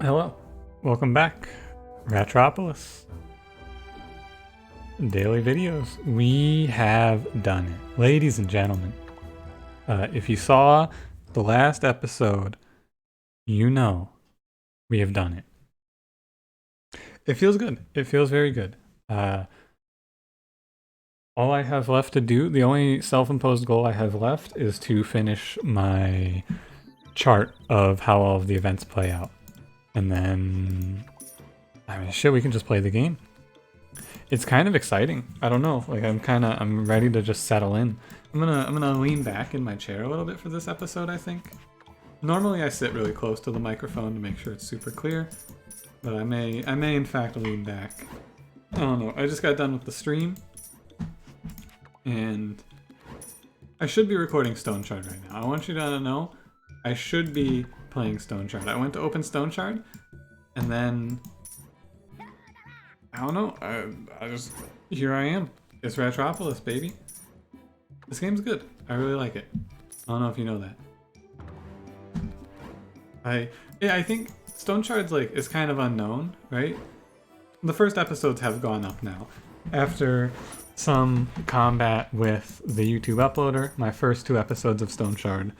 Hello, welcome back. Ratropolis. Daily videos. We have done it. Ladies and gentlemen, if you saw the last episode, you know we have done it. It feels good. It feels very good. All I have left to do, the only self-imposed goal I have left is to finish my chart of how all of the events play out. And then, I mean, shit, we can just play the game. It's kind of exciting. I don't know. Like I'm ready to just settle in. I'm gonna lean back in my chair a little bit for this episode, I think. Normally I sit really close to the microphone to make sure it's super clear, but I may in fact lean back. I don't know. I just got done with the stream, and I should be recording Stone Shard right now. I want you to know I should be playing Stone Shard. I went to open Stone Shard, and then I don't know. I just here I am. It's Ratropolis, baby. This game's good. I really like it. I don't know if you know that. I think Stone Shard's is kind of unknown, right? The first episodes have gone up now. After some combat with the YouTube uploader, my first 2 episodes of Stone Shard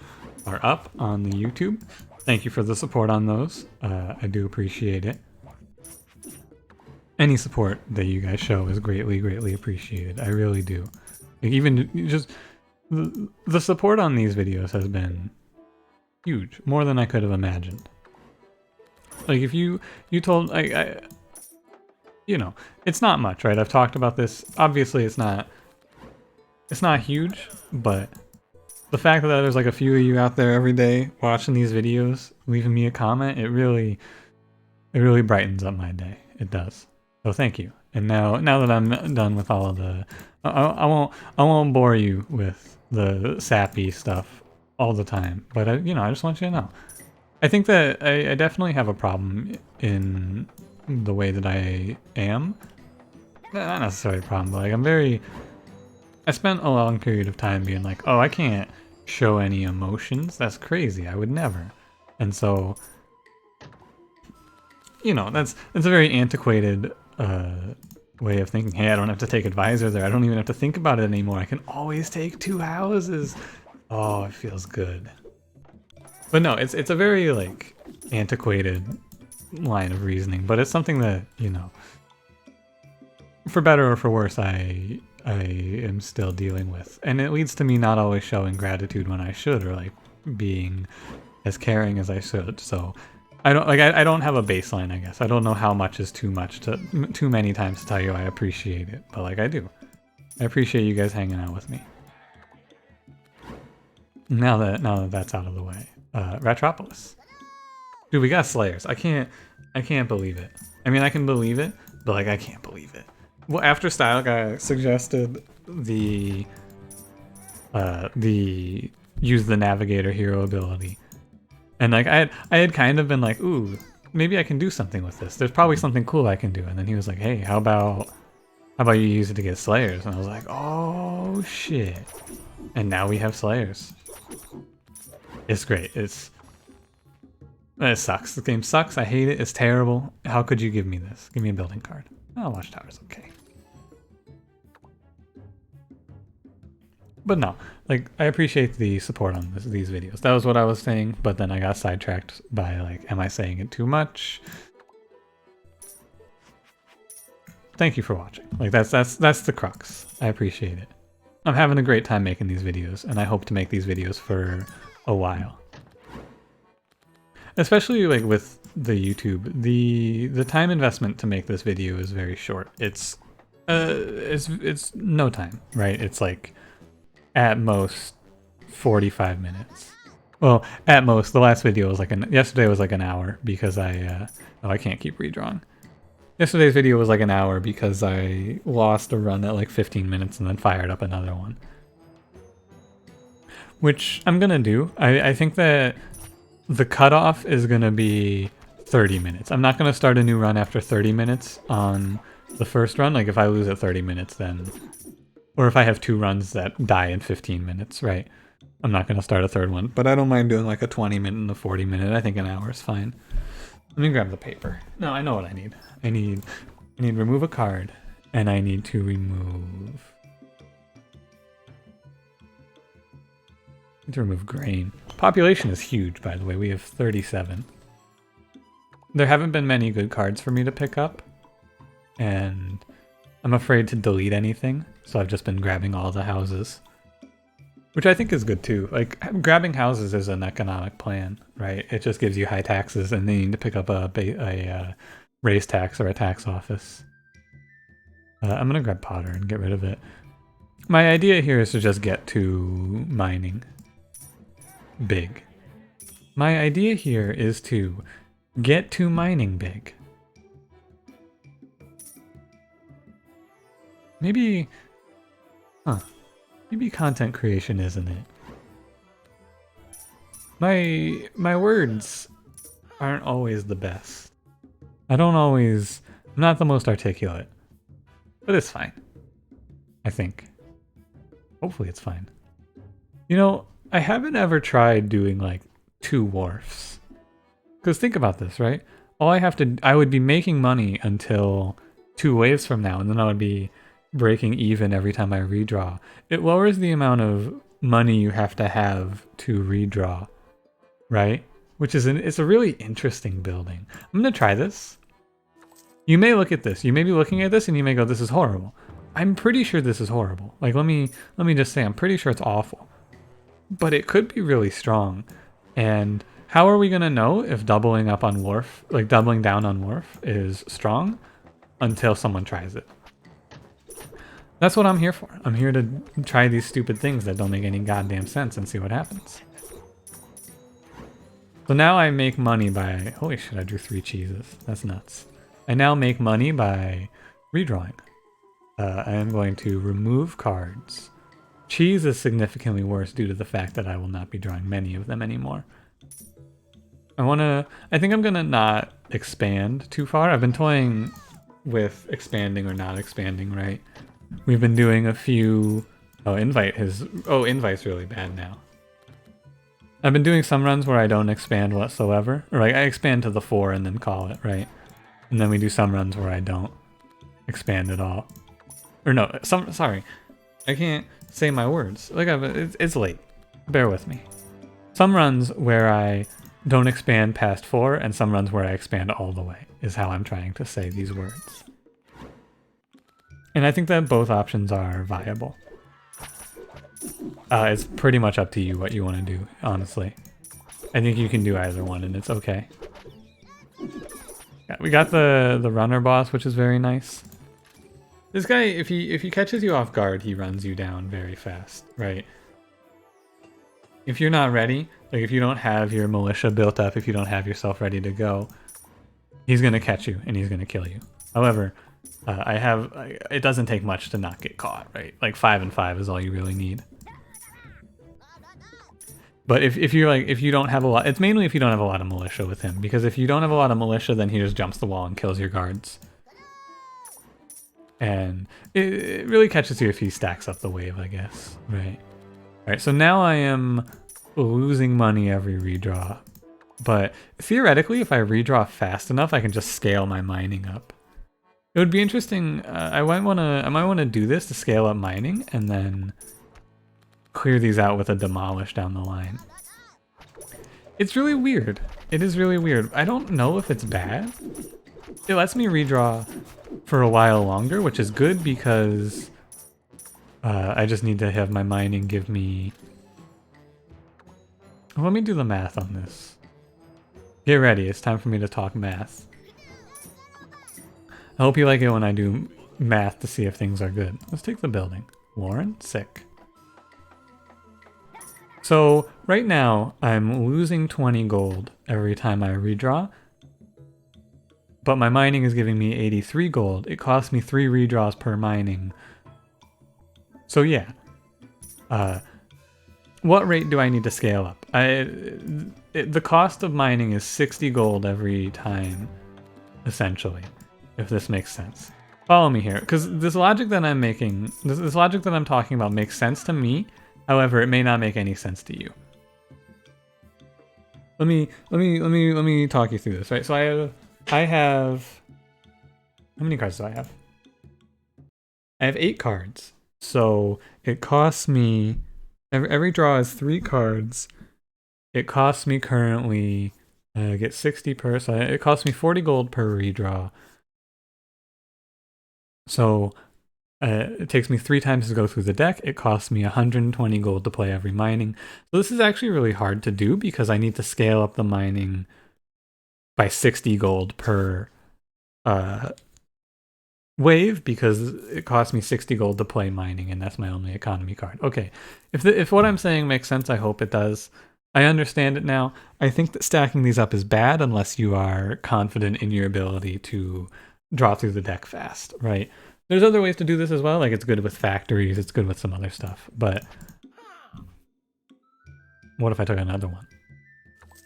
are up on the YouTube. Thank you for the support on those. I do appreciate it. Any support that you guys show is greatly appreciated. I really do. Like, even just the support on these videos has been huge, more than I could have imagined. Like if you told you know, it's not much, right? I've talked about this. Obviously, it's not huge, but the fact that there's like a few of you out there every day watching these videos, leaving me a comment, it really brightens up my day. It does. So thank you. And now that I'm done with all of the, I won't bore you with the sappy stuff all the time. But I just want you to know, I think that I definitely have a problem in the way that I am. Not necessarily a problem, but I spent a long period of time being like, oh, I can't show any emotions. That's crazy. I would never. And so, that's a very antiquated way of thinking. Hey, I don't have to take advisor there. I don't even have to think about it anymore. I can always take 2 houses. Oh, it feels good. But no, it's a very antiquated line of reasoning, but it's something that, for better or for worse, I am still dealing with. And it leads to me not always showing gratitude when I should, or being as caring as I should. So I don't have a baseline, I guess. I don't know how much is too much, too many times to tell you I appreciate it, but I do. I appreciate you guys hanging out with me. Now that that's out of the way, Ratropolis. Dude, we got Slayers. I can't believe it. I mean, I can believe it, but I can't believe it. Well, after Style Guy suggested the use the Navigator hero ability, and I had kind of been like, ooh, maybe I can do something with this. There's probably something cool I can do. And then he was like, hey, how about you use it to get Slayers? And I was like, oh shit. And now we have Slayers. It's great. It sucks. The game sucks. I hate it. It's terrible. How could you give me this? Give me a building card. Oh, Watchtower's okay. But no, I appreciate the support on these videos. That was what I was saying, but then I got sidetracked by am I saying it too much? Thank you for watching. That's the crux. I appreciate it. I'm having a great time making these videos, and I hope to make these videos for a while. Especially with the YouTube, the time investment to make this video is very short. It's no time, right? It's at most 45 minutes. Well, at most. The last video was yesterday was an hour because I can't keep redrawing. Yesterday's video was an hour because I lost a run at 15 minutes and then fired up another one. Which I'm gonna do. I think that the cutoff is gonna be 30 minutes. I'm not gonna start a new run after 30 minutes on the first run. If I lose at 30 minutes, then... Or if I have 2 runs that die in 15 minutes, right? I'm not gonna start a 3rd one. But I don't mind doing a 20 minute and a 40 minute. I think an hour is fine. Let me grab the paper. No, I know what I need. I need remove a card, and I need to remove grain. Population is huge, by the way. We have 37. There haven't been many good cards for me to pick up, and I'm afraid to delete anything, so I've just been grabbing all the houses. Which I think is good too. Like, grabbing houses is an economic plan, right? It just gives you high taxes and then you need to pick up a raise tax or a tax office. I'm gonna grab Potter and get rid of it. My idea here is to just get to mining big. My idea here is to get to mining big. Maybe, maybe content creation isn't it. My words aren't always the best. I'm not the most articulate, but it's fine. I think. Hopefully it's fine. You know, I haven't ever tried doing like 2 wharfs. Because think about this, right? I would be making money until 2 waves from now, and then I would be breaking even every time I redraw. It lowers the amount of money you have to redraw, right? It's a really interesting building. I'm gonna try this. You may look at this. You may be looking at this and you may go, this is horrible. I'm pretty sure this is horrible. Like, let me just say, I'm pretty sure it's awful. But it could be really strong. And how are we gonna know if doubling down on Wharf is strong? Until someone tries it. That's what I'm here for. I'm here to try these stupid things that don't make any goddamn sense and see what happens. So now I make money by... Holy shit, I drew 3 cheeses. That's nuts. I now make money by redrawing. I am going to remove cards. Cheese is significantly worse due to the fact that I will not be drawing many of them anymore. I think I'm gonna not expand too far. I've been toying with expanding or not expanding, right? We've been doing a few... Invite's really bad now. I've been doing some runs where I don't expand whatsoever. Or like I expand to the 4 and then call it, right? And then we do some runs where I don't expand at all. Or no, sorry. I can't say my words. Like it's late. Bear with me. Some runs where I don't expand past 4 and some runs where I expand all the way is how I'm trying to say these words. And I think that both options are viable. It's pretty much up to you what you want to do, honestly. I think you can do either one and it's okay. Yeah, we got the runner boss, which is very nice. This guy, if he catches you off guard, he runs you down very fast, right? If you're not ready, like if you don't have your militia built up, if you don't have yourself ready to go, he's gonna catch you and he's gonna kill you. However, it doesn't take much to not get caught, right? Like 5 and 5 is all you really need. But if you don't have a lot, it's mainly if you don't have a lot of militia with him, because if you don't have a lot of militia, then he just jumps the wall and kills your guards. And it really catches you if he stacks up the wave, I guess, right? Alright, so now I am losing money every redraw. But theoretically, if I redraw fast enough, I can just scale my mining up. It would be interesting, I might wanna do this to scale up mining, and then clear these out with a demolish down the line. It's really weird. It is really weird. I don't know if it's bad. It lets me redraw for a while longer, which is good because I just need to have my mining give me... Let me do the math on this. Get ready, it's time for me to talk math. I hope you like it when I do math to see if things are good. Let's take the building. Warren, sick. So right now I'm losing 20 gold every time I redraw, but my mining is giving me 83 gold. It costs me 3 redraws per mining. So yeah, what rate do I need to scale up? The cost of mining is 60 gold every time, essentially, if this makes sense. Follow me here, because this logic that I'm making, this logic that I'm talking about makes sense to me. However, it may not make any sense to you. Let me talk you through this, right? So I have how many cards do I have? I have 8 cards. So it costs me every draw is 3 cards. It costs me currently get 60 per, so it costs me 40 gold per redraw. So it takes me 3 times to go through the deck. It costs me 120 gold to play every mining. So this is actually really hard to do because I need to scale up the mining by 60 gold per wave because it costs me 60 gold to play mining, and that's my only economy card. Okay, if what I'm saying makes sense, I hope it does. I understand it now. I think that stacking these up is bad unless you are confident in your ability to draw through the deck fast, right? There's other ways to do this as well, like it's good with factories, it's good with some other stuff, but what if I took another one?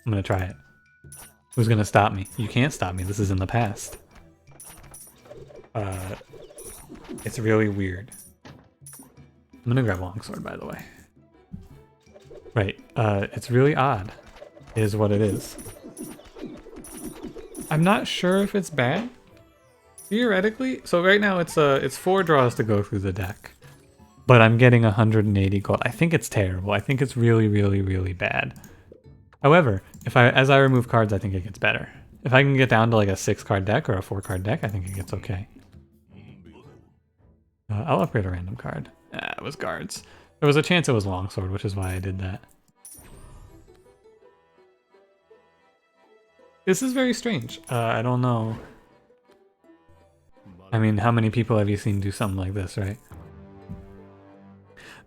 I'm gonna try it. Who's gonna stop me? You can't stop me, this is in the past. It's really weird. I'm gonna grab longsword, by the way. Right, it's really odd, is what it is. I'm not sure if it's bad. Theoretically, so right now it's 4 draws to go through the deck, but I'm getting 180 gold. I think it's terrible. I think it's really, really, really bad. However, as I remove cards, I think it gets better. If I can get down to like a 6-card deck or a 4-card deck, I think it gets okay. I'll upgrade a random card. It was guards. There was a chance it was longsword, which is why I did that. This is very strange. I don't know. I mean, how many people have you seen do something like this, right?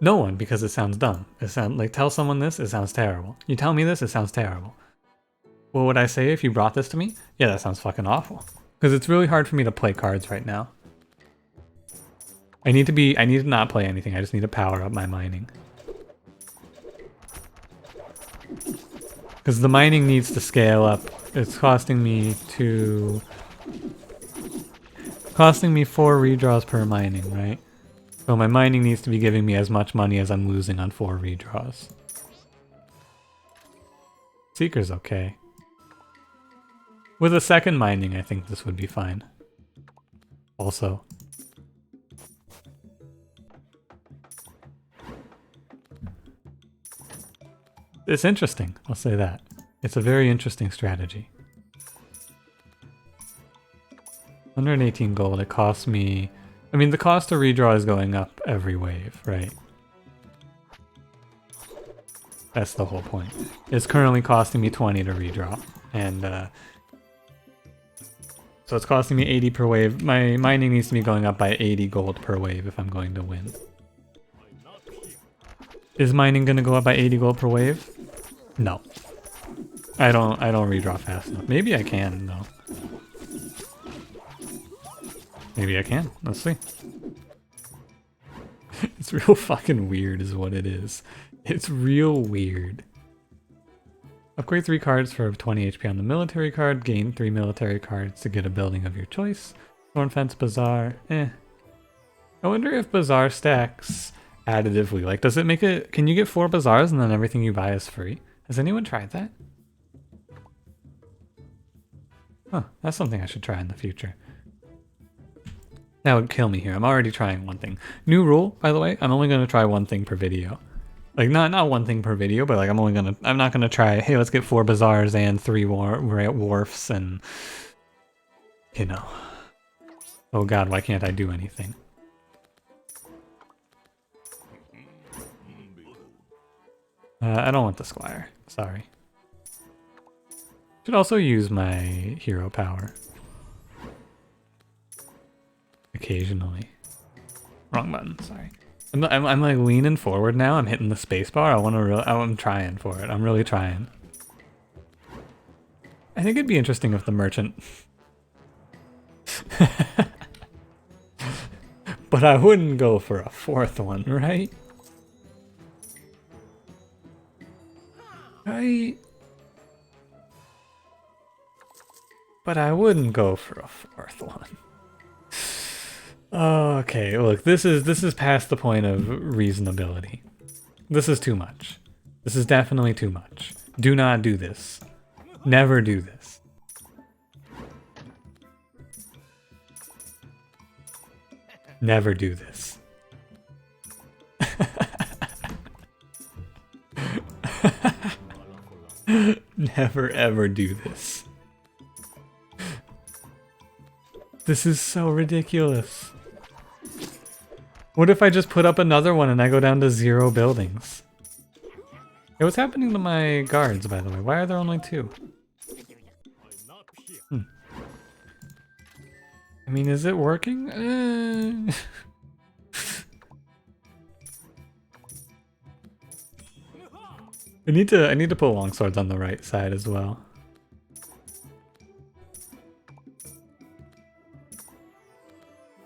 No one, because it sounds dumb. It sounds like, tell someone this, it sounds terrible. You tell me this, it sounds terrible. What would I say if you brought this to me? Yeah, that sounds fucking awful. Because it's really hard for me to play cards right now. I need to not play anything. I just need to power up my mining. Because the mining needs to scale up. It's costing me 4 redraws per mining, right? So my mining needs to be giving me as much money as I'm losing on 4 redraws. Seeker's okay. With a second mining, I think this would be fine. Also. It's interesting, I'll say that. It's a very interesting strategy. 118 gold, it costs me... I mean, the cost to redraw is going up every wave, right? That's the whole point. It's currently costing me 20 to redraw, and so it's costing me 80 per wave. My mining needs to be going up by 80 gold per wave if I'm going to win. Is mining gonna go up by 80 gold per wave? No. I don't redraw fast enough. Maybe I can, though. Maybe I can. Let's see. It's real fucking weird is what it is. It's real weird. Upgrade 3 cards for 20 HP on the military card. Gain 3 military cards to get a building of your choice. Thorn Fence Bazaar. I wonder if Bazaar stacks additively. Like, does it make it... Can you get 4 Bazaars and then everything you buy is free? Has anyone tried that? Huh, that's something I should try in the future. That would kill me here. I'm already trying one thing. New rule, by the way, I'm only going to try one thing per video. Like, not one thing per video, but like I'm not gonna try, hey, let's get 4 Bazaars and 3 Wharfs and, you know. Oh god, why can't I do anything? I don't want the Squire, sorry. Should also use my hero power. Occasionally. Wrong button, sorry. I'm like leaning forward now. I'm hitting the spacebar. I'm trying for it. I'm really trying. I think it'd be interesting if the merchant... But I wouldn't go for a 4th one, right? Right? But I wouldn't go for a 4th one. Okay, look, this is past the point of reasonability. This is too much. This is definitely too much. Do not do this. Never do this. Never do this. Never ever do this. This is so ridiculous. What if I just put up another one and I go down to 0 buildings? Hey, what's happening to my guards, by the way? Why are there only 2? I mean, is it working? I need to put longswords on the right side as well.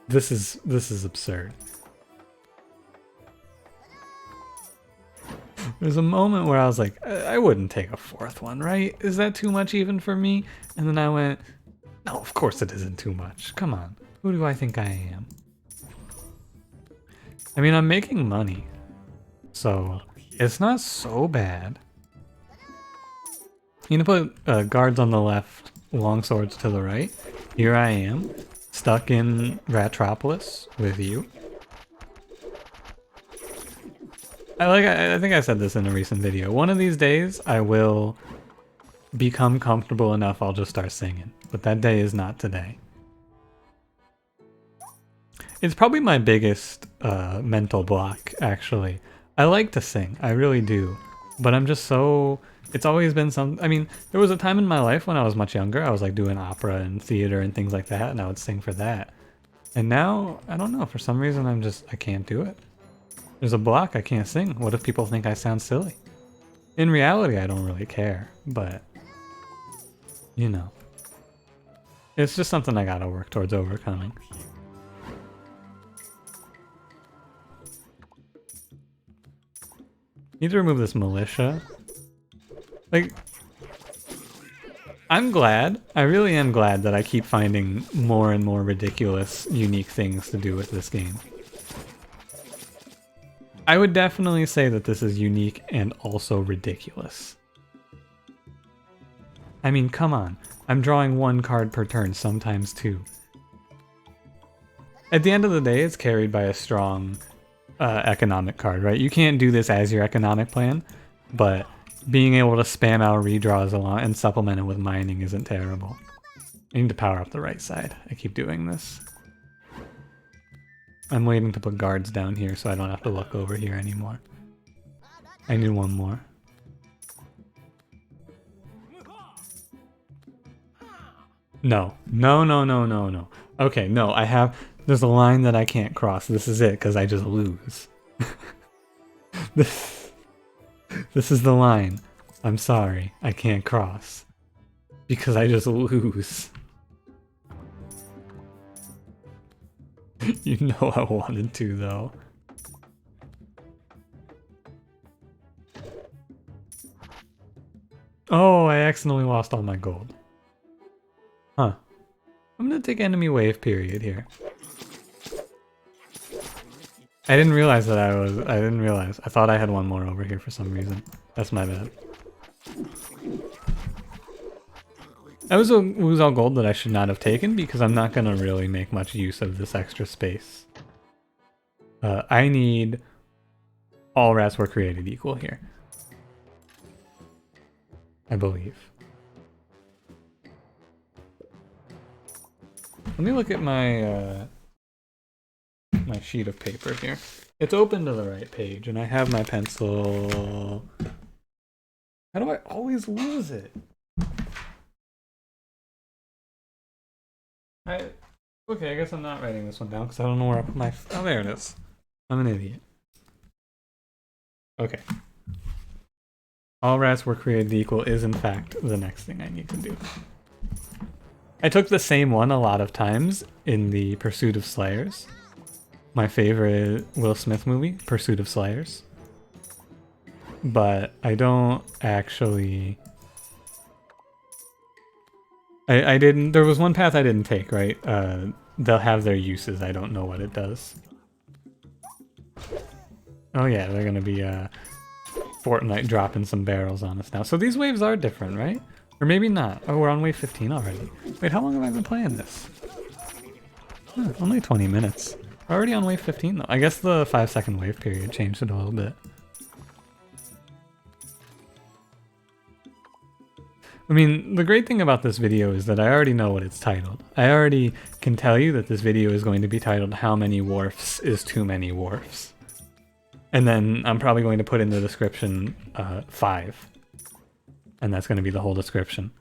This is absurd. There's a moment where I was like, I wouldn't take a 4th one, right? Is that too much even for me? And then I went, no, of course it isn't too much. Come on. Who do I think I am? I mean, I'm making money. So, it's not so bad. You can put guards on the left, longswords to the right. Here I am, stuck in Ratropolis with you. I think I said this in a recent video. One of these days, I will become comfortable enough I'll just start singing. But that day is not today. It's probably my biggest mental block, actually. I like to sing, I really do. But I'm just so... It's always been some... I mean, there was a time in my life when I was much younger, I was like doing opera and theater and things like that, and I would sing for that. And now, I don't know, for some reason I can't do it. There's a block, I can't sing. What if people think I sound silly? In reality, I don't really care, but... You know. It's just something I gotta work towards overcoming. Need to remove this militia. Like, I'm glad, I really am glad that I keep finding more and more ridiculous, unique things to do with this game. I would definitely say that this is unique and also ridiculous. I mean, come on. I'm drawing 1 card per turn, sometimes 2. At the end of the day, it's carried by a strong economic card, right? You can't do this as your economic plan, but being able to spam out redraws along and supplement it with mining isn't terrible. I need to power up the right side. I keep doing this. I'm waiting to put guards down here so I don't have to look over here anymore. I need 1 more. No. No, no, no, no, no. Okay, no, there's a line that I can't cross. This is it, because I just lose. This is the line. I'm sorry, I can't cross. Because I just lose. You know I wanted to, though. Oh, I accidentally lost all my gold. Huh. I'm gonna take enemy wave period here. I didn't realize that I didn't realize. I thought I had 1 more over here for some reason. That's my bad. That was all gold that I should not have taken because I'm not gonna really make much use of this extra space. I need all rats were created equal here. I believe. Let me look at my my sheet of paper here. It's open to the right page, and I have my pencil. How do I always lose it? Okay, I guess I'm not writing this one down because I don't know where I put my... Oh, there it is. I'm an idiot. Okay. All rats were created equal is in fact the next thing I need to do. I took the same one a lot of times in the Pursuit of Slayers. My favorite Will Smith movie, Pursuit of Slayers. But I don't actually... I didn't... There was one path I didn't take, right? They'll have their uses. I don't know what it does. Oh yeah, they're gonna be Fortnite dropping some barrels on us now. So these waves are different, right? Or maybe not. Oh, we're on wave 15 already. Wait, how long have I been playing this? Huh, only 20 minutes. We're already on wave 15 though. I guess the 5-second wave period changed it a little bit. I mean, the great thing about this video is that I already know what it's titled. I already can tell you that this video is going to be titled How Many Wharfs is Too Many Wharfs? And then I'm probably going to put in the description 5. And that's going to be the whole description.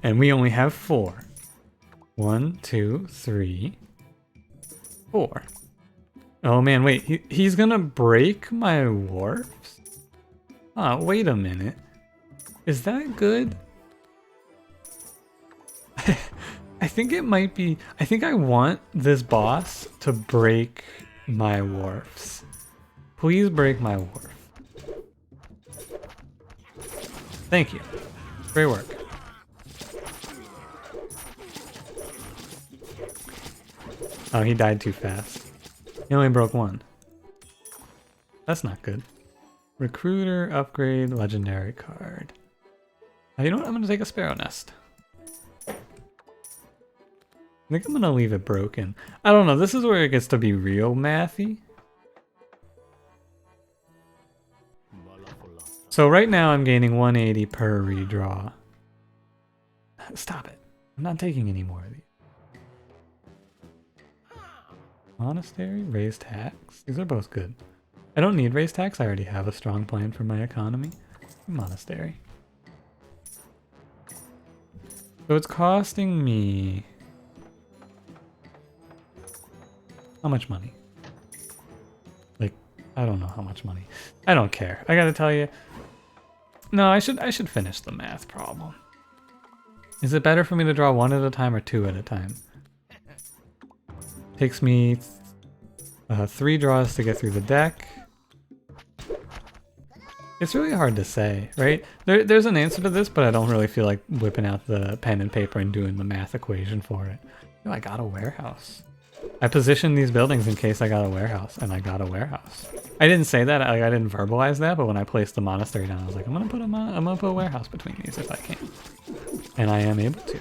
And we only have 4. 1, 2, 3, 4. Oh man, wait, he's gonna break my wharfs? Oh, wait a minute. Is that good? I think it might be... I think I want this boss to break my wharfs. Please break my wharf. Thank you. Great work. Oh, he died too fast. He only broke 1. That's not good. Recruiter, upgrade, legendary card. You know what? I'm going to take a sparrow nest. I think I'm going to leave it broken. I don't know. This is where it gets to be real mathy. So right now I'm gaining 180 per redraw. Stop it. I'm not taking any more of these. Monastery, raise tax. These are both good. I don't need raise tax. I already have a strong plan for my economy. Monastery. So it's costing me... How much money? Like, I don't know how much money. I don't care. I gotta tell you. No, I should finish the math problem. Is it better for me to draw 1 at a time or 2 at a time? Takes me 3 draws to get through the deck. It's really hard to say, right? There's an answer to this, but I don't really feel like whipping out the pen and paper and doing the math equation for it. Oh, I got a warehouse. I positioned these buildings in case I got a warehouse, and I got a warehouse. I didn't say that, I didn't verbalize that, but when I placed the monastery down, I was like, I'm gonna put a warehouse between these if I can. And I am able to.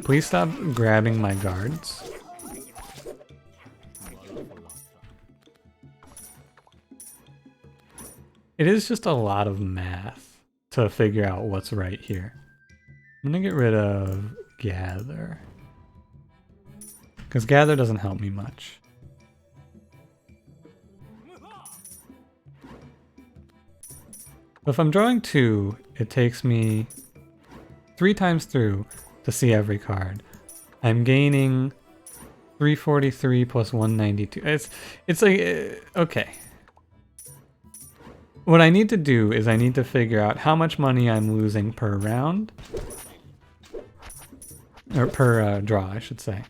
Please stop grabbing my guards. It is just a lot of math to figure out what's right here. I'm gonna get rid of gather. Because gather doesn't help me much. If I'm drawing 2, it takes me 3 times through to see every card. I'm gaining 343 plus 192. It's like, okay. What I need to do is I need to figure out how much money I'm losing per round. Or per draw, I should say.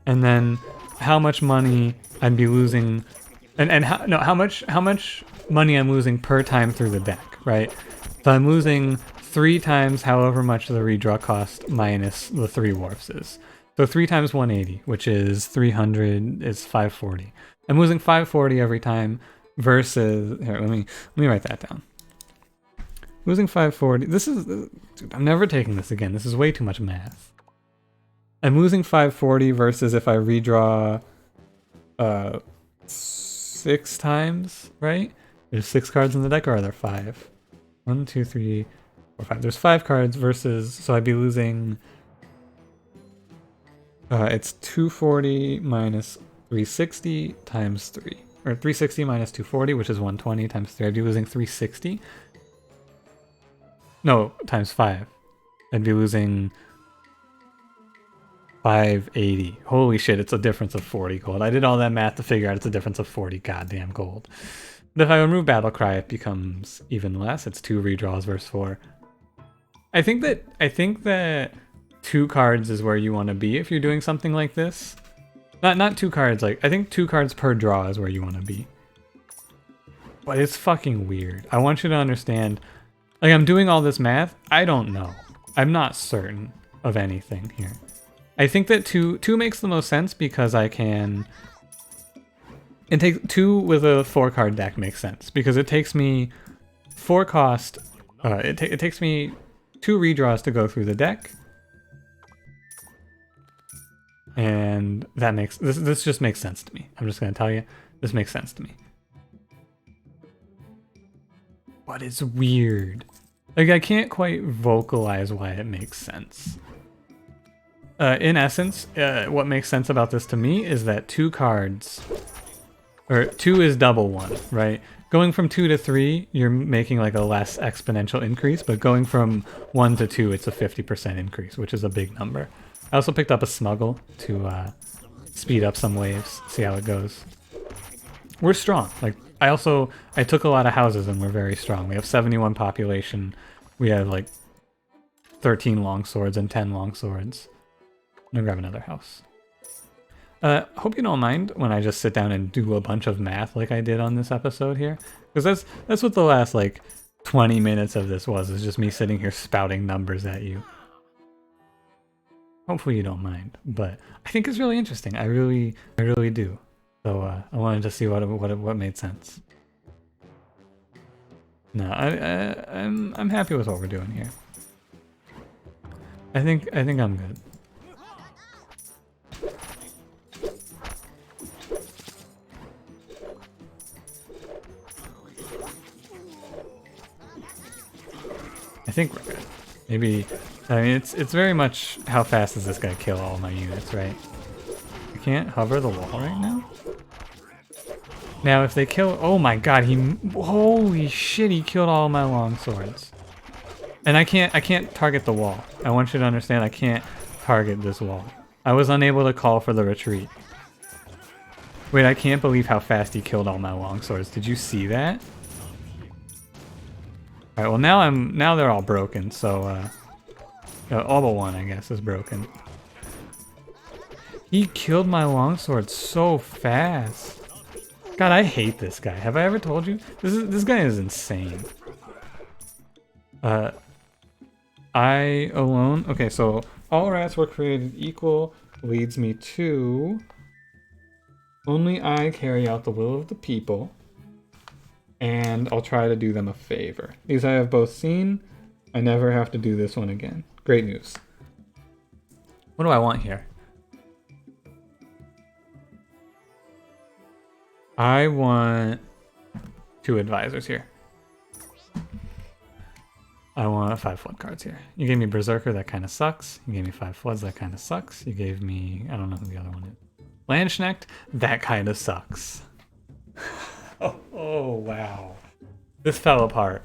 And then how much money I'd be losing, how much money I'm losing per time through the deck, right? So I'm losing 3 times however much the redraw cost minus the 3 wharfs is. So 3 times 180, which is 300, is 540. I'm losing 540 every time versus, here, let me write that down. Losing 540, this is, dude, I'm never taking this again. This is way too much math. I'm losing 540 versus if I redraw 6 times, right? There's 6 cards in the deck, or are there 5? 1, 2, 3, 4, 5. There's 5 cards versus, so I'd be losing, it's 240 minus 360 times 3. Or 360 minus 240, which is 120 times 3. I'd be losing 360. No, times 5. I'd be losing 580. Holy shit, it's a difference of 40 gold. I did all that math to figure out it's a difference of 40 goddamn gold. But if I remove Battle Cry, it becomes even less. It's 2 redraws versus 4. I think that 2 cards is where you want to be if you're doing something like this. Not 2 cards, like, I think 2 cards per draw is where you want to be. But it's fucking weird. I want you to understand, like, I'm doing all this math, I don't know. I'm not certain of anything here. I think that 2 makes the most sense because I can It takes 2 with a 4-card deck makes sense because it takes me 4 cost. It takes me 2 redraws to go through the deck, and that makes this just makes sense to me. I'm just gonna tell you, this makes sense to me. But it's weird. Like, I can't quite vocalize why it makes sense. In essence, what makes sense about this to me is that 2 cards, or 2 is double 1, right? Going from 2 to 3, you're making like a less exponential increase, but going from 1 to 2, it's a 50% increase, which is a big number. I also picked up a smuggle to speed up some waves, see how it goes. We're strong. Like, I took a lot of houses and we're very strong. We have 71 population. We have like 13 longswords and 10 longswords. I'm gonna grab another house. Hope you don't mind when I just sit down and do a bunch of math like I did on this episode here. Because that's what the last like 20 minutes of this was, is just me sitting here spouting numbers at you. Hopefully you don't mind, but I think it's really interesting. I really do. So I wanted to see what made sense. No, I'm happy with what we're doing here. I think I'm good. I think we're good. Maybe, I mean, it's very much how fast does this guy kill all my units, right? I can't hover the wall right now? Now if they kill, oh my god, holy shit, he killed all my longswords. And I can't target the wall. I want you to understand I can't target this wall. I was unable to call for the retreat. Wait, I can't believe how fast he killed all my longswords. Did you see that? Alright, well now they're all broken, so all but one I guess is broken. He killed my longsword so fast. God, I hate this guy. Have I ever told you? This guy is insane. I alone. Okay, so all rats were created equal leads me to only I carry out the will of the people, and I'll try to do them a favor. These I have both seen. I never have to do this one again. Great news. What do I want here? I want 2 advisors here. I want 5 flood cards here. You gave me Berserker, that kind of sucks. You gave me 5 floods, that kind of sucks. You gave me, I don't know who the other one is. Landsknecht, that kind of sucks. oh wow. This fell apart.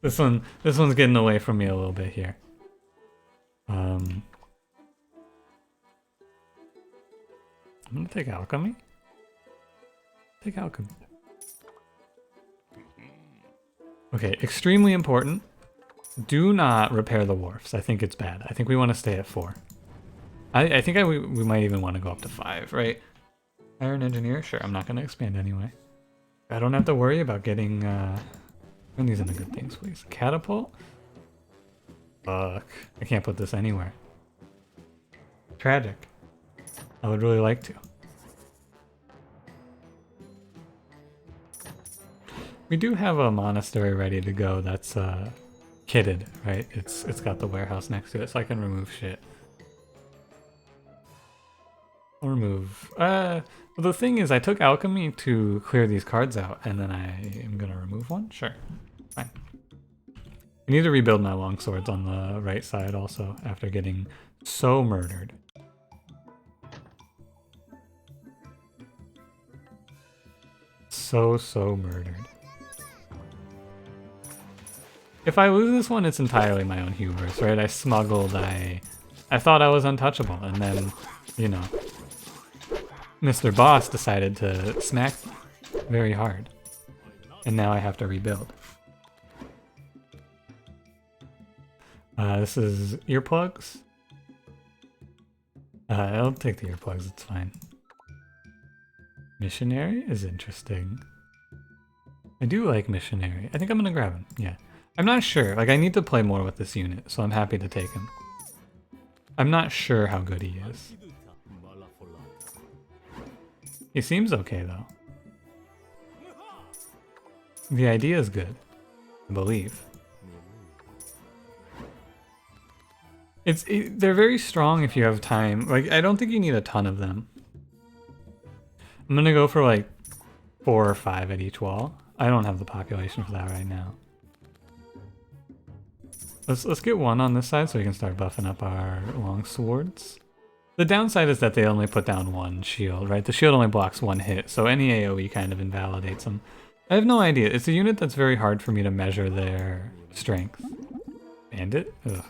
This one's getting away from me a little bit here. I'm gonna take Alchemy. Take Alchemy. Okay, extremely important. Do not repair the wharfs. I think it's bad. I think we want to stay at 4. I think we might even want to go up to 5, right? Iron Engineer? Sure, I'm not going to expand anyway. I don't have to worry about getting... Run these into good things, please. Catapult? Fuck. I can't put this anywhere. Tragic. I would really like to. We do have a monastery ready to go that's kitted, right? It's got the warehouse next to it, so I can remove shit. I'll remove... well, the thing is, I took Alchemy to clear these cards out, and then I am gonna remove one? Sure. Fine. I need to rebuild my longswords on the right side also, after getting so murdered. So murdered. If I lose this one, it's entirely my own hubris, right? I smuggled, I thought I was untouchable, and then, you know, Mr. Boss decided to smack me very hard. And now I have to rebuild. This is earplugs. I'll take the earplugs, it's fine. Missionary is interesting. I do like Missionary. I think I'm gonna grab him, yeah. I'm not sure, like I need to play more with this unit, so I'm happy to take him. I'm not sure how good he is. He seems okay though. The idea is good, I believe. They're very strong if you have time. Like, I don't think you need a ton of them. I'm gonna go for like 4 or 5 at each wall. I don't have the population for that right now. Let's get one on this side so we can start buffing up our long swords. The downside is that they only put down one shield, right? The shield only blocks one hit, so any AoE kind of invalidates them. I have no idea. It's a unit that's very hard for me to measure their strength. Bandit? Ugh.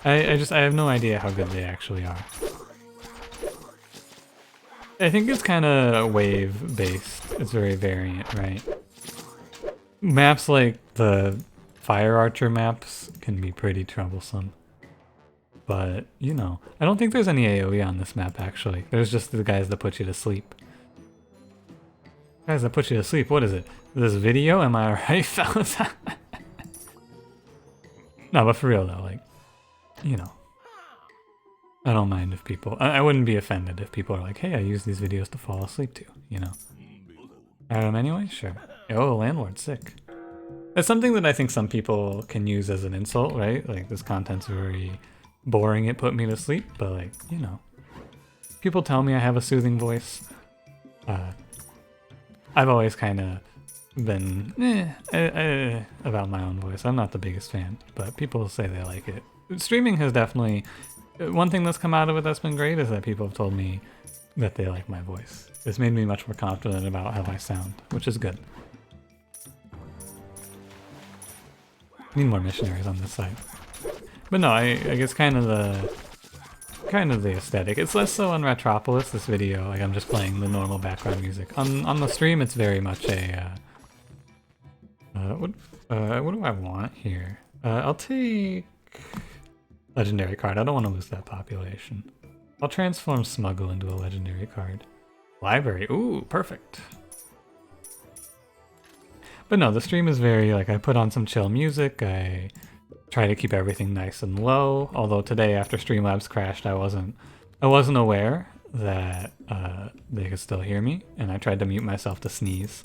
I have no idea how good they actually are. I think it's kind of wave based. It's very variant, right? Maps like the Fire Archer maps can be pretty troublesome. But, you know, I don't think there's any AoE on this map actually. There's just the guys that put you to sleep. Guys that put you to sleep, what is it? This video? Am I alright, fellas? No, but for real though, like, you know. I don't mind if people... I wouldn't be offended if people are like, hey, I use these videos to fall asleep to, you know. Anyway? Sure. Oh, landlord, sick. It's something that I think some people can use as an insult, right? Like, this content's very boring, it put me to sleep, but like, you know. People tell me I have a soothing voice. I've always kind of been about my own voice. I'm not the biggest fan, but people say they like it. Streaming has definitely... One thing that's come out of it that's been great is that people have told me that they like my voice. It's made me much more confident about how I sound, which is good. Need more missionaries on this side. But no, I guess kind of the aesthetic. It's less so on Ratropolis, this video, like I'm just playing the normal background music. On the stream it's very much a what do I want here? I'll take legendary card. I don't want to lose that population. I'll transform Smuggle into a legendary card. Library. Ooh, perfect. But no, the stream is very, like, I put on some chill music. I try to keep everything nice and low. Although today, after Streamlabs crashed, I wasn't aware that they could still hear me, and I tried to mute myself to sneeze.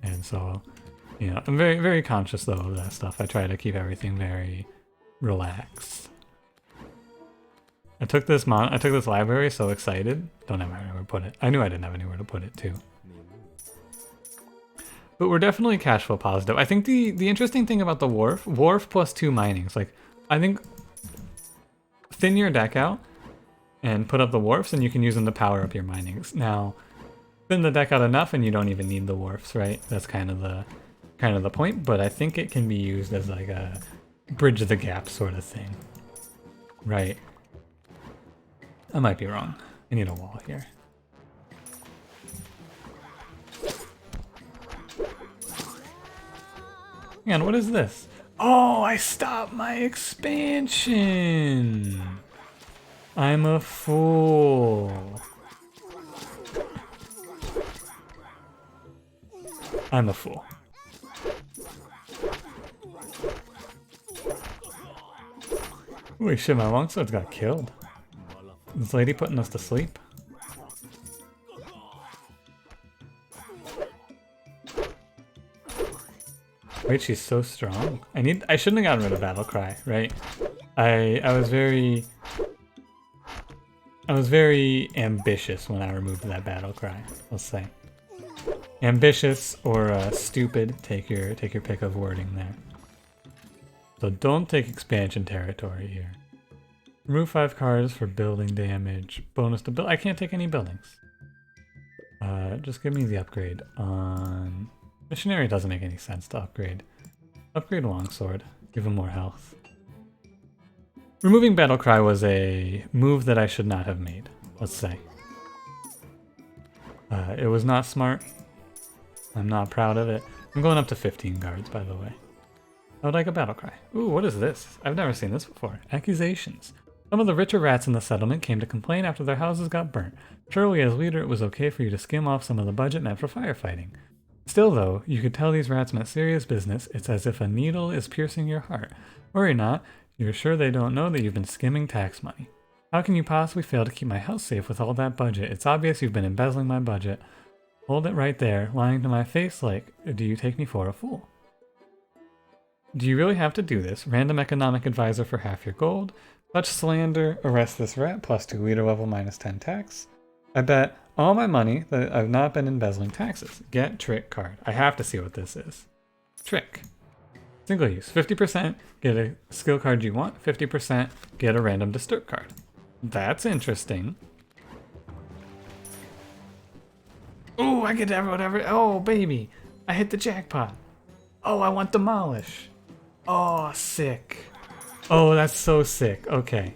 And so, you know, I'm very, very conscious though of that stuff. I try to keep everything very relaxed. I took this library, so excited. Don't have anywhere to put it. I knew I didn't have anywhere to put it too. But we're definitely cash flow positive. I think the interesting thing about the Wharf plus 2 minings, like, I think thin your deck out and put up the Wharfs and you can use them to power up your minings. Now, thin the deck out enough and you don't even need the Wharfs, right? That's kind of the point, but I think it can be used as like a bridge the gap sort of thing. Right. I might be wrong. I need a wall here. Hang on, what is this? Oh, I stopped my expansion! I'm a fool. I'm a fool. Holy shit, my longswords got killed. This lady putting us to sleep? Wait, she's so strong. I shouldn't have gotten rid of Battle Cry, right? I was very ambitious when I removed that Battle Cry, let's say. Ambitious or stupid, take your pick of wording there. So don't take expansion territory here. Remove 5 cards for building damage. Bonus to build. I can't take any buildings. Just give me the upgrade on... Missionary doesn't make any sense to upgrade. Upgrade Longsword. Give him more health. Removing Battle Cry was a move that I should not have made, let's say. It was not smart. I'm not proud of it. I'm going up to 15 guards, by the way. I would like a Battle Cry. Ooh, what is this? I've never seen this before. Accusations. Some of the richer rats in the settlement came to complain after their houses got burnt. Surely as leader it was okay for you to skim off some of the budget meant for firefighting. Still though, you could tell these rats meant serious business. It's as if a needle is piercing your heart. Worry not. You're sure they don't know that you've been skimming tax money? How can you possibly fail to keep my house safe with all that budget? It's obvious you've been embezzling my budget. Hold it right there, lying to my face like, do you take me for a fool? Do you really have to do this? Random economic advisor for half your gold. Such slander. Arrest this rat. Plus 2 leader level minus 10 tax. I bet all my money that I've not been embezzling taxes. Get trick card. I have to see what this is. Trick. Single use. 50% get a skill card you want. 50% get a random disturb card. That's interesting. Oh, I get whatever. Oh, baby. I hit the jackpot. Oh, I want demolish. Oh, sick. Oh, that's so sick. Okay.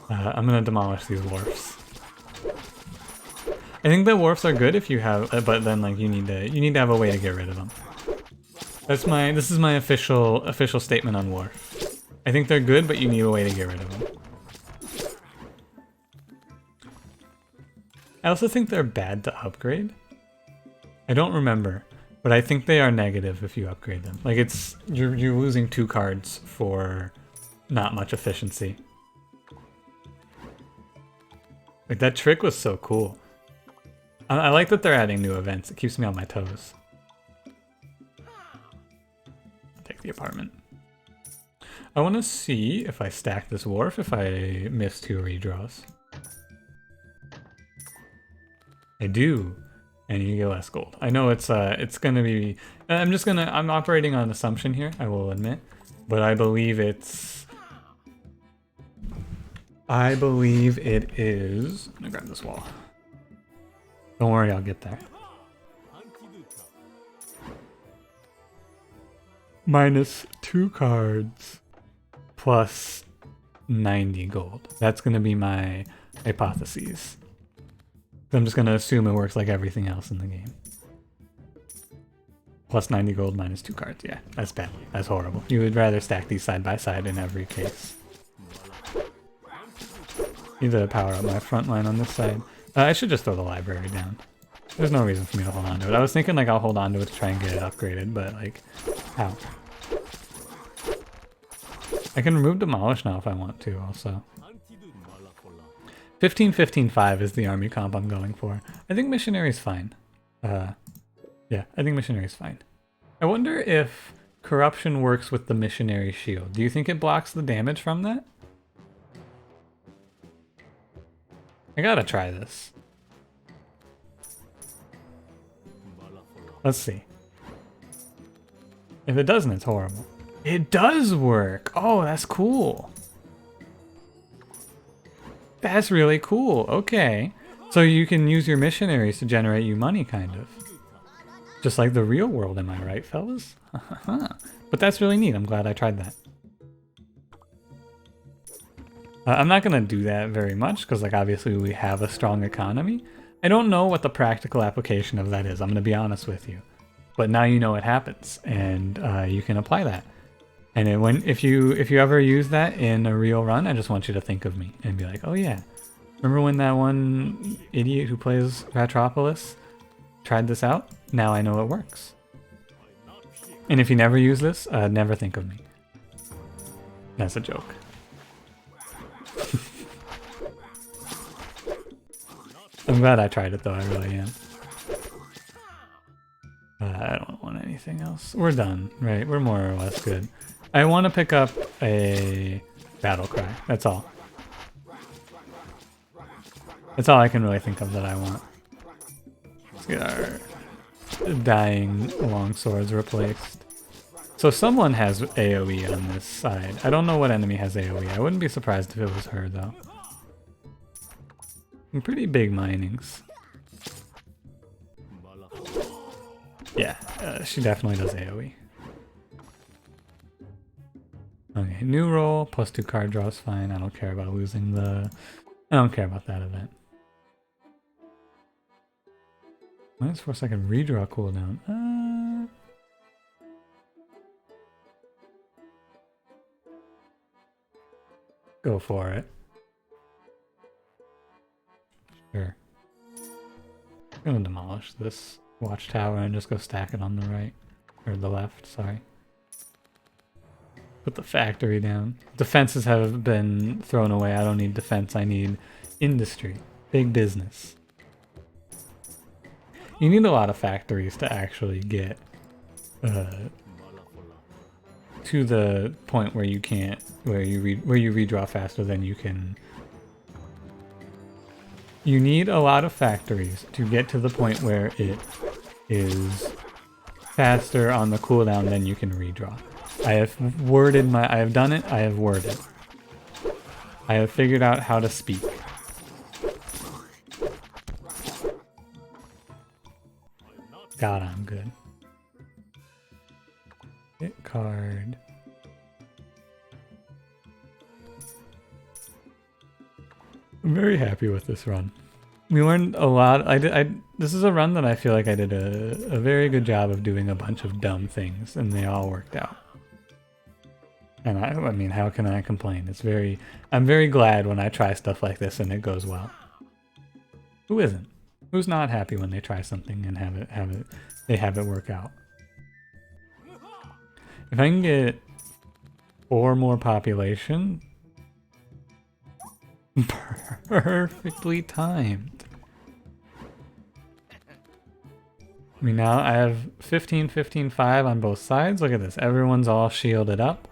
I'm gonna demolish these wharfs. I think the wharfs are good if you have, but then like you need to have a way to get rid of them. This is my official statement on wharf. I think they're good, but you need a way to get rid of them. I also think they're bad to upgrade. I don't remember, but I think they are negative if you upgrade them. Like you're losing 2 cards for not much efficiency. Like that trick was so cool. I like that they're adding new events. It keeps me on my toes. Take the apartment. I want to see if I stack this wharf if I miss 2 redraws. I do. And you get less gold. I know it's gonna be. I'm operating on assumption here. I will admit, but I believe it is. I'm gonna grab this wall. Don't worry, I'll get there. Minus 2 cards, plus 90 gold. That's gonna be my hypotheses. I'm just going to assume it works like everything else in the game. Plus 90 gold, minus 2 cards. Yeah, that's bad. That's horrible. You would rather stack these side by side in every case. Need to power up my front line on this side. I should just throw the library down. There's no reason for me to hold on to it. I was thinking like I'll hold on to it to try and get it upgraded, but like, how? I can remove demolish now if I want to also. 15-15-5 is the army comp I'm going for. I think missionary's fine. Yeah, I think missionary's fine. I wonder if corruption works with the missionary shield. Do you think it blocks the damage from that? I gotta try this. Let's see. If it doesn't, it's horrible. It does work! Oh, that's cool. That's really cool. Okay. So you can use your missionaries to generate you money, kind of. Just like the real world, am I right, fellas? But that's really neat. I'm glad I tried that. I'm not going to do that very much, because like obviously we have a strong economy. I don't know what the practical application of that is, I'm going to be honest with you. But now you know it happens, and you can apply that. And if you ever use that in a real run, I just want you to think of me and be like, oh yeah, remember when that one idiot who plays Ratropolis tried this out? Now I know it works. And if you never use this, never think of me. That's a joke. I'm glad I tried it though, I really am. I don't want anything else. We're done, right? We're more or less good. I want to pick up a battle cry. That's all. That's all I can really think of that I want. Let's get our dying longswords replaced. So someone has AoE on this side. I don't know what enemy has AoE. I wouldn't be surprised if it was her though. And pretty big minings. Yeah, she definitely does AoE. Okay, new roll, plus 2 card draws, fine. I don't care about losing the... I don't care about that event. Minus 4 second redraw cooldown. Go for it. Sure. I'm gonna demolish this watchtower and just go stack it on the right. Or the left, sorry. Put the factory down. Defenses have been thrown away. I don't need defense, I need industry. Big business. You need a lot of factories to actually get to the point where you can't, where you redraw faster than you can. You need a lot of factories to get to the point where it is faster on the cooldown than you can redraw. I have done it, I have worded. I have figured out how to speak. God, I'm good. Hit card. I'm very happy with this run. We learned a lot. This is a run that I feel like I did a very good job of doing a bunch of dumb things, and they all worked out. And I mean, how can I complain? I'm very glad when I try stuff like this and it goes well. Who isn't? Who's not happy when they try something and they have it work out? If I can get 4 more population, perfectly timed. I mean, now I have 15, 15, 5 on both sides. Look at this. Everyone's all shielded up.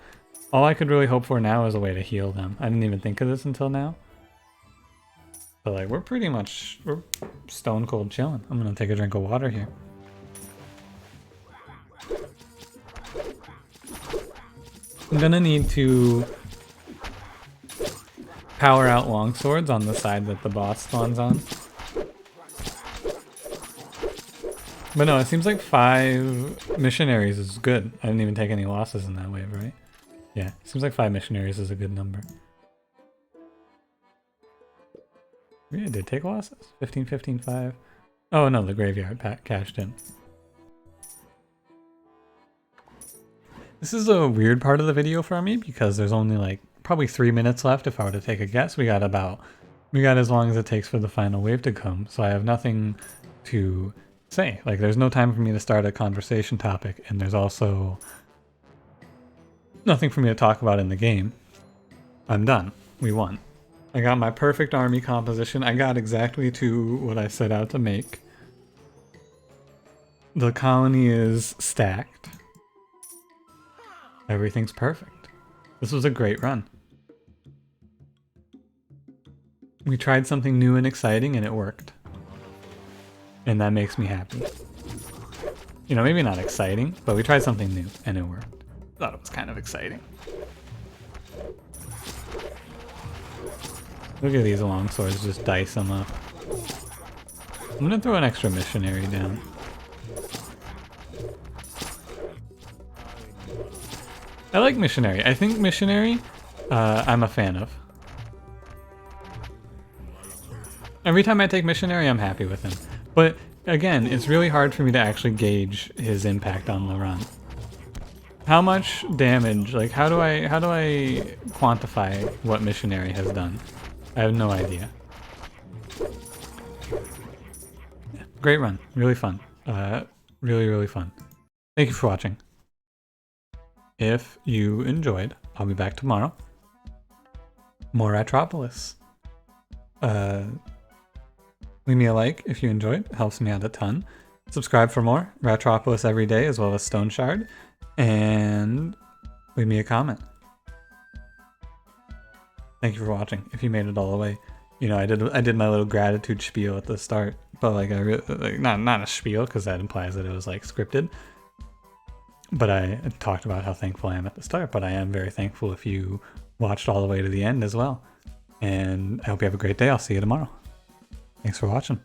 All I could really hope for now is a way to heal them. I didn't even think of this until now. But like, we're stone cold chilling. I'm gonna take a drink of water here. I'm gonna need to power out longswords on the side that the boss spawns on. But no, it seems like 5 missionaries is good. I didn't even take any losses in that wave, right? Yeah, it seems like 5 missionaries is a good number. Yeah, I did take losses. 15, 15, 5. Oh no, the graveyard cashed in. This is a weird part of the video for me because there's only like probably 3 minutes left if I were to take a guess. We got as long as it takes for the final wave to come, so I have nothing to say. Like, there's no time for me to start a conversation topic, and there's also nothing for me to talk about in the game. I'm done. We won. I got my perfect army composition. I got exactly to what I set out to make. The colony is stacked. Everything's perfect. This was a great run. We tried something new and exciting and it worked. And that makes me happy. You know, maybe not exciting, but we tried something new and it worked. Thought it was kind of exciting. Look at these longswords, just dice them up. I'm gonna throw an extra missionary down. I like missionary. I think missionary, I'm a fan of. Every time I take missionary, I'm happy with him. But again, it's really hard for me to actually gauge his impact on the run. How much damage, like how do I quantify what missionary has done? I have no idea. Yeah, great run, really fun. Really, really fun. Thank you for watching. If you enjoyed, I'll be back tomorrow. More Ratropolis. Leave me a like if you enjoyed, it helps me out a ton. Subscribe for more Ratropolis every day, as well as Stone Shard, and leave me a comment. Thank you for watching. If you made it all the way, you know, I did my little gratitude spiel at the start, but like not a spiel because that implies that it was like scripted. But I talked about how thankful I am at the start, but I am very thankful if you watched all the way to the end as well. And I hope you have a great day. I'll see you tomorrow. Thanks for watching.